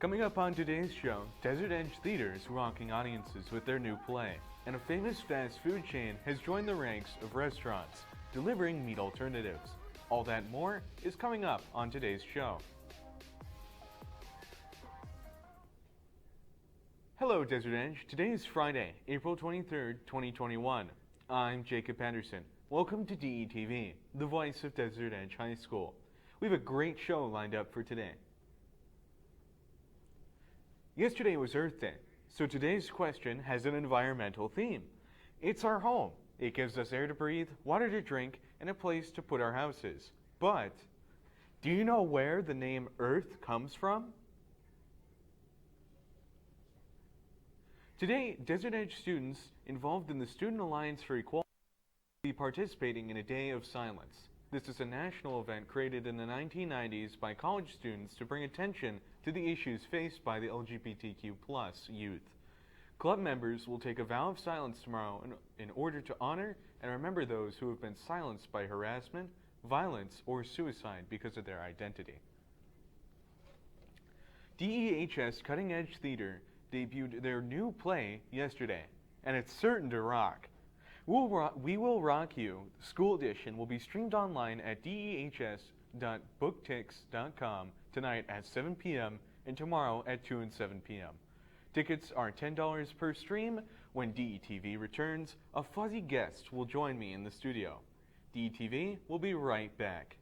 Coming up on today's show, Desert Edge Theater is rocking audiences with their new play, and a famous fast food chain has joined the ranks of restaurants, delivering meat alternatives. All that and more is coming up on today's show. Hello, Desert Edge. Today is Friday, April 23rd, 2021. I'm Jacob Anderson. Welcome to DETV, the voice of Desert Edge High School. We have a great show lined up for today. Yesterday was Earth Day, so today's question has an environmental theme. It's our home. It gives us air to breathe, water to drink, and a place to put our houses. But, do you know where the name Earth comes from? Today, Desert Edge students involved in the Student Alliance for Equality will be participating in a day of silence. This is a national event created in the 1990s by college students to bring attention to the issues faced by the LGBTQ+ youth. Club members will take a vow of silence tomorrow in order to honor and remember those who have been silenced by harassment, violence, or suicide because of their identity. DEHS Cutting Edge Theater debuted their new play yesterday, and it's certain to rock. We Will Rock You, School Edition, will be streamed online at dehs.booktix.com tonight at 7 p.m. and tomorrow at 2 and 7 p.m. Tickets are $10 per stream. When DETV returns, a fuzzy guest will join me in the studio. DETV will be right back.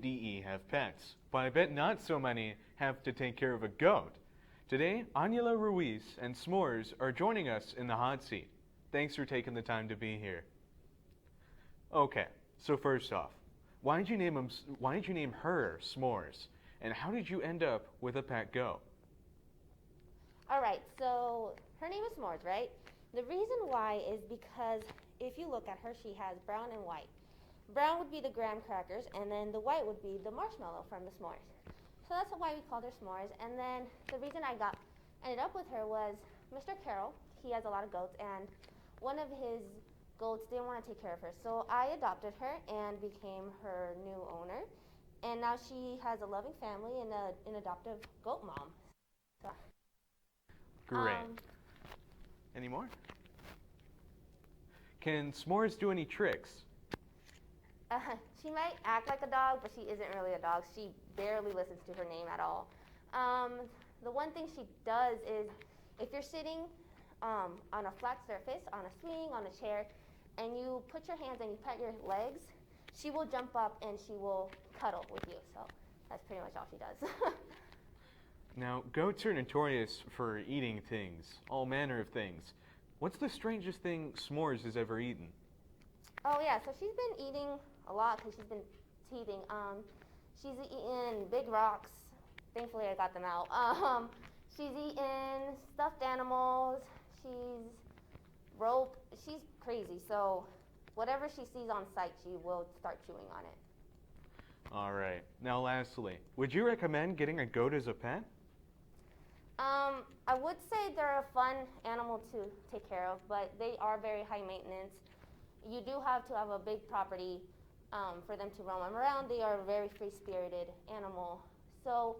DE have pets, but I bet not so many have to take care of a goat. Today, Aniela Ruiz and S'mores are joining us in the hot seat. Thanks for taking the time to be here. Okay, so first off, why did you name her S'mores? And how did you end up with a pet goat? Alright, so her name is S'mores, right? The reason why is because if you look at her, she has brown and white. Brown would be the graham crackers, and then the white would be the marshmallow from the s'mores. So that's why we called her S'mores. And then the reason I ended up with her was Mr. Carroll. He has a lot of goats, and one of his goats didn't want to take care of her. So I adopted her and became her new owner. And now she has a loving family and an adoptive goat mom. So, Great. Any more? Can S'mores do any tricks? She might act like a dog, but she isn't really a dog. She barely listens to her name at all. The one thing she does is, if you're sitting on a flat surface, on a swing, on a chair, and you put your hands and you pet your legs, she will jump up and she will cuddle with you. So that's pretty much all she does. Now, goats are notorious for eating things, all manner of things. What's the strangest thing S'mores has ever eaten? Oh yeah, so she's been eating a lot because she's been teething. She's eaten big rocks. Thankfully, I got them out. She's eaten stuffed animals. She's rope. She's crazy. So whatever she sees on sight, she will start chewing on it. All right. Now, lastly, would you recommend getting a goat as a pet? I would say they're a fun animal to take care of, but they are very high maintenance. You do have to have a big property for them to roam around. They are a very free-spirited animal. So,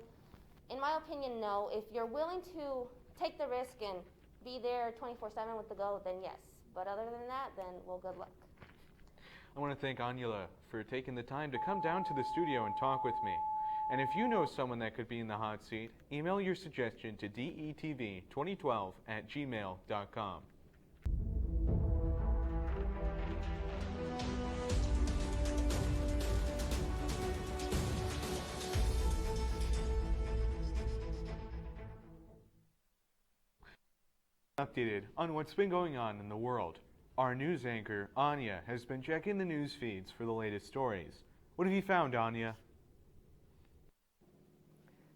in my opinion, no. If you're willing to take the risk and be there 24/7 with the goat, then yes. But other than that, then, well, good luck. I want to thank Aniela for taking the time to come down to the studio and talk with me. And if you know someone that could be in the hot seat, email your suggestion to detv2012@gmail.com. Updated on what's been going on in the world. Our news anchor, Anya, has been checking the news feeds for the latest stories. What have you found, Anya?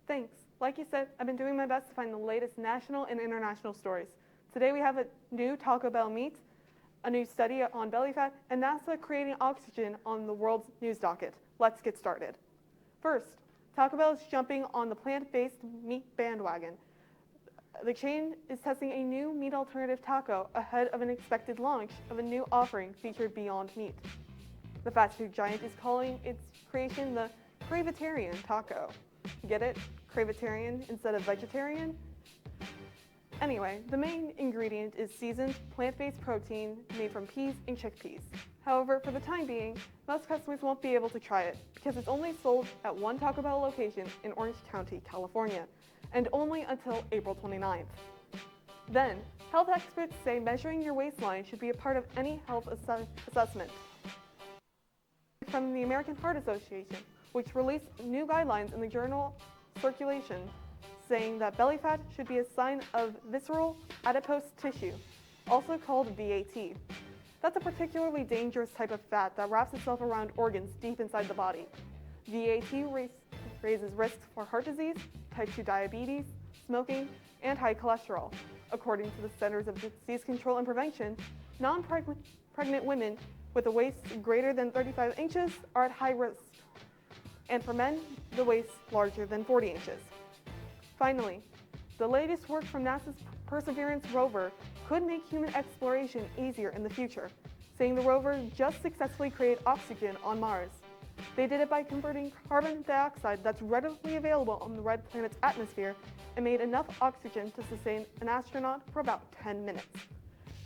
Thanks. Like you said, I've been doing my best to find the latest national and international stories. Today we have a new Taco Bell meet, a new study on belly fat, and NASA creating oxygen on the world's news docket. Let's get started. First, Taco Bell is jumping on the plant-based meat bandwagon. The chain is testing a new meat alternative taco ahead of an expected launch of a new offering featured Beyond Meat. The fast food giant is calling its creation the Cravetarian taco. Get it? Cravetarian instead of vegetarian? Anyway, the main ingredient is seasoned, plant-based protein made from peas and chickpeas. However, for the time being, most customers won't be able to try it because it's only sold at one Taco Bell location in Orange County, California, and only until April 29th. Then, health experts say measuring your waistline should be a part of any health assessment. From the American Heart Association, which released new guidelines in the journal Circulation, saying that belly fat should be a sign of visceral adipose tissue, also called VAT. That's a particularly dangerous type of fat that wraps itself around organs deep inside the body. VAT raises risks for heart disease, type 2 diabetes, smoking, and high cholesterol. According to the Centers of Disease Control and Prevention, non-pregnant women with a waist greater than 35 inches are at high risk, and for men, the waist larger than 40 inches. Finally, the latest work from NASA's Perseverance rover could make human exploration easier in the future, saying the rover just successfully created oxygen on Mars. They did it by converting carbon dioxide that's readily available on the red planet's atmosphere and made enough oxygen to sustain an astronaut for about 10 minutes.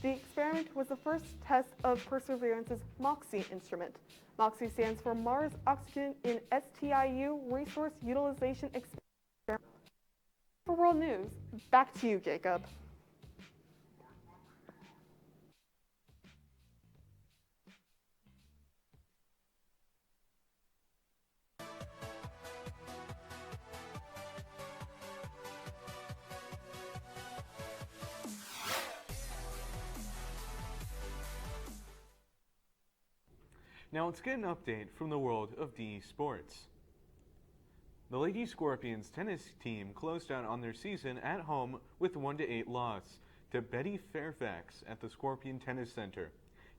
The experiment was the first test of Perseverance's MOXIE instrument. MOXIE stands for Mars Oxygen in STIU Resource Utilization Experiment. For World News, back to you, Jacob. Now let's get an update from the world of DE Sports. The Lady Scorpions tennis team closed out on their season at home with 1-8 loss to Betty Fairfax at the Scorpion Tennis Center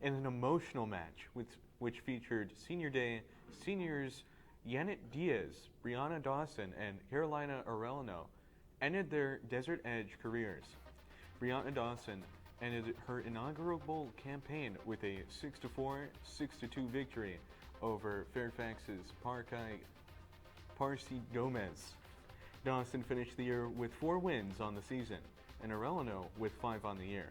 in an emotional match which featured Senior Day seniors Janet Diaz, Brianna Dawson, and Carolina Arellano ended their Desert Edge careers. Brianna Dawson ended her inaugural campaign with a 6-4, 6-2 victory over Fairfax's Parsi Gomez. Dawson finished the year with 4 wins on the season, and Arellano with 5 on the year.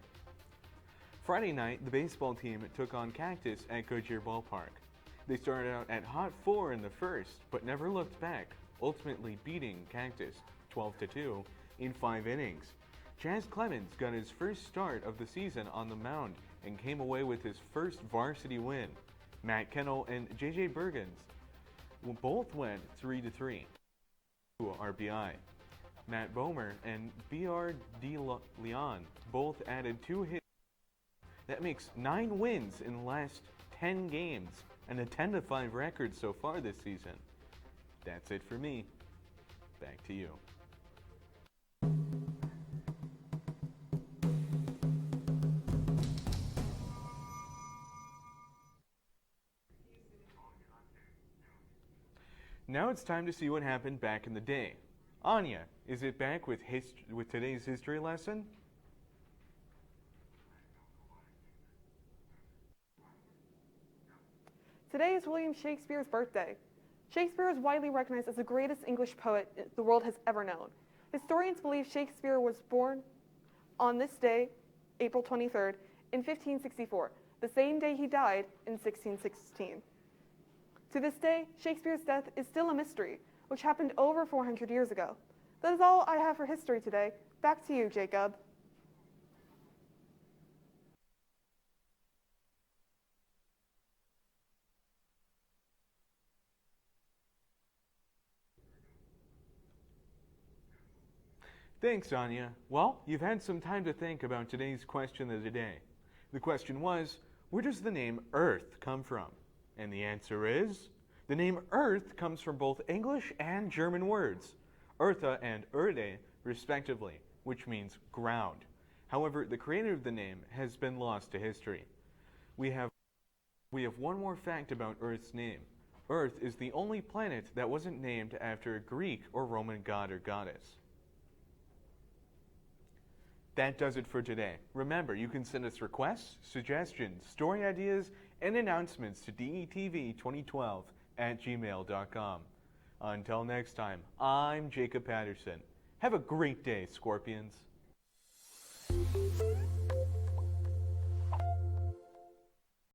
Friday night, the baseball team took on Cactus at Goodyear Ballpark. They started out at hot 4 in the first, but never looked back, ultimately beating Cactus 12-2 in 5 innings. Chaz Clemens got his first start of the season on the mound and came away with his first varsity win. Matt Kennel and J.J. Bergens both went 3-3 to RBI. Matt Bomer and B.R. De Leon both added 2 hits. That makes 9 wins in the last 10 games and a 10-5 record so far this season. That's it for me. Back to you. Now it's time to see what happened back in the day. Anya, is it back with today's history lesson? Today is William Shakespeare's birthday. Shakespeare is widely recognized as the greatest English poet the world has ever known. Historians believe Shakespeare was born on this day, April 23rd, in 1564, the same day he died in 1616. To this day, Shakespeare's death is still a mystery, which happened over 400 years ago. That is all I have for history today. Back to you, Jacob. Thanks, Anya. Well, you've had some time to think about today's question of the day. The question was, where does the name Earth come from? And the answer is, the name Earth comes from both English and German words, Eartha and Erde, respectively, which means ground. However, the creator of the name has been lost to history. We have one more fact about Earth's name. Earth is the only planet that wasn't named after a Greek or Roman god or goddess. That does it for today. Remember, you can send us requests, suggestions, story ideas, and announcements to detv2012@gmail.com. Until next time, I'm Jacob Patterson. Have a great day, Scorpions.